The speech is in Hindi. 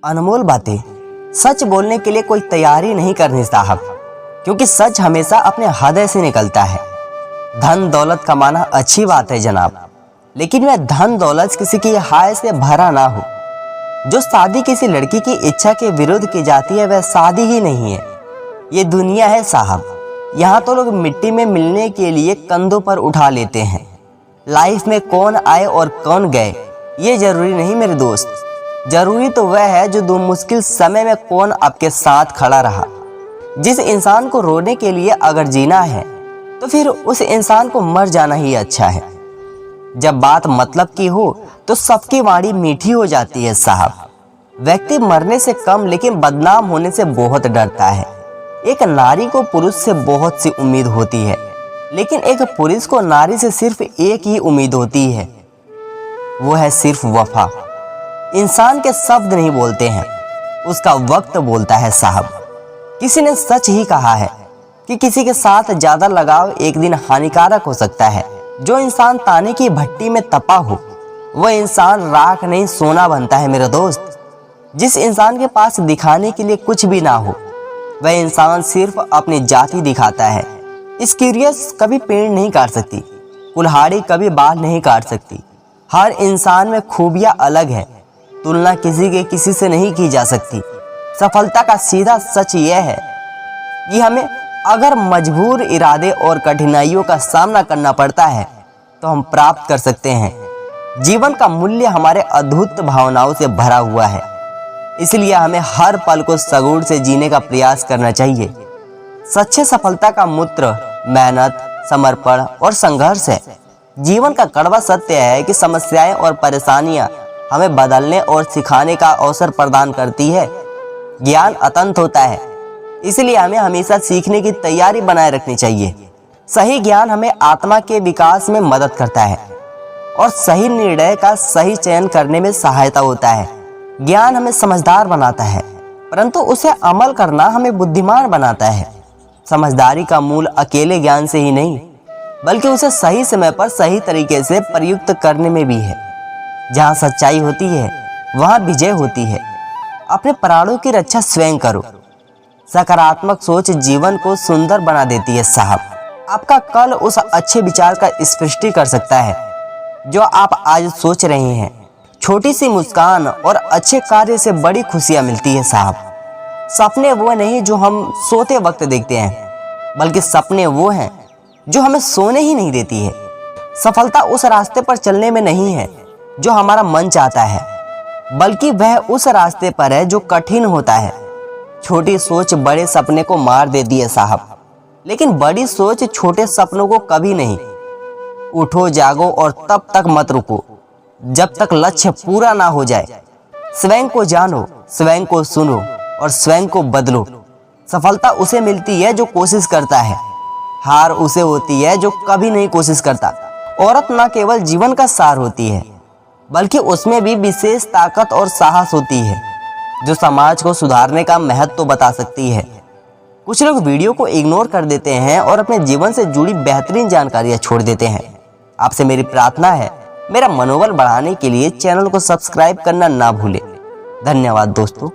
अनमोल बातें सच बोलने के लिए कोई तैयारी नहीं करनी साहब, क्योंकि सच हमेशा अपने हृदय से निकलता है। धन दौलत कमाना अच्छी बात है जनाब, लेकिन वह धन दौलत किसी की हाय से भरा ना हो। जो शादी किसी लड़की की इच्छा के विरुद्ध की जाती है वह शादी ही नहीं है, ये दुनिया है साहब। यहाँ तो लोग मिट्टी में मिलने के लिए कंधों पर उठा लेते हैं। लाइफ में कौन आए और कौन गए ये जरूरी नहीं मेरे दोस्त, जरूरी तो वह है जो दो मुश्किल समय में कौन आपके साथ खड़ा रहा। जिस इंसान को रोने के लिए अगर जीना है तो फिर उस इंसान को मर जाना ही अच्छा है। जब बात मतलब की हो तो सबकी वाणी मीठी हो जाती है साहब। व्यक्ति मरने से कम लेकिन बदनाम होने से बहुत डरता है। एक नारी को पुरुष से बहुत सी उम्मीद होती है, लेकिन एक पुरुष को नारी से सिर्फ एक ही उम्मीद होती है, वो है सिर्फ वफा। इंसान के शब्द नहीं बोलते हैं, उसका वक्त बोलता है साहब। किसी ने सच ही कहा है कि किसी के साथ ज्यादा लगाव एक दिन हानिकारक हो सकता है। जो इंसान ताने की भट्टी में तपा हो वह इंसान राख नहीं सोना बनता है मेरे दोस्त। जिस इंसान के पास दिखाने के लिए कुछ भी ना हो वह इंसान सिर्फ अपनी जाति दिखाता है। स्क्यूरियस कभी पेड़ नहीं काट सकती, कुल्हाड़ी कभी बाल नहीं काट सकती। हर इंसान में खूबियां अलग है, तुलना किसी के किसी से नहीं की जा सकती। सफलता का सीधा सच यह है कि हमें अगर मजबूर इरादे और कठिनाइयों का सामना करना पड़ता है तो हम प्राप्त कर सकते हैं। जीवन का मूल्य हमारे अद्भुत भावनाओं से भरा हुआ है, इसलिए हमें हर पल को सगुण से जीने का प्रयास करना चाहिए। सच्चे सफलता का मूत्र मेहनत, समर्पण और संघर्ष है। जीवन का कड़वा सत्य है कि समस्याएं और परेशानियां हमें बदलने और सिखाने का अवसर प्रदान करती है। ज्ञान अनंत होता है, इसलिए हमें हमेशा सीखने की तैयारी बनाए रखनी चाहिए। सही ज्ञान हमें आत्मा के विकास में मदद करता है और सही निर्णय का सही चयन करने में सहायता होता है। ज्ञान हमें समझदार बनाता है, परंतु उसे अमल करना हमें बुद्धिमान बनाता है। समझदारी का मूल अकेले ज्ञान से ही नहीं, बल्कि उसे सही समय पर सही तरीके से प्रयुक्त करने में भी है। जहाँ सच्चाई होती है वहाँ विजय होती है। अपने प्राणों की रक्षा स्वयं करो। सकारात्मक सोच जीवन को सुंदर बना देती है साहब। आपका कल उस अच्छे विचार का स्पष्टी कर सकता है जो आप आज सोच रहे हैं। छोटी सी मुस्कान और अच्छे कार्य से बड़ी खुशियां मिलती है साहब। सपने वो नहीं जो हम सोते वक्त देखते हैं, बल्कि सपने वो हैं जो हमें सोने ही नहीं देती है। सफलता उस रास्ते पर चलने में नहीं है जो हमारा मन चाहता है, बल्कि वह उस रास्ते पर है जो कठिन होता है। छोटी सोच बड़े सपने को मार देती है साहब, लेकिन बड़ी सोच छोटे सपनों को कभी नहीं। उठो जागो और तब तक मत रुको जब तक लक्ष्य पूरा ना हो जाए। स्वयं को जानो, स्वयं को सुनो और स्वयं को बदलो। सफलता उसे मिलती है जो कोशिश करता है, हार उसे होती है जो कभी नहीं कोशिश करता। औरत न केवल जीवन का सार होती है, बल्कि उसमें भी विशेष ताकत और साहस होती है जो समाज को सुधारने का महत्व बता सकती है। कुछ लोग वीडियो को इग्नोर कर देते हैं और अपने जीवन से जुड़ी बेहतरीन जानकारियां छोड़ देते हैं। आपसे मेरी प्रार्थना है, मेरा मनोबल बढ़ाने के लिए चैनल को सब्सक्राइब करना ना भूलें। धन्यवाद दोस्तों।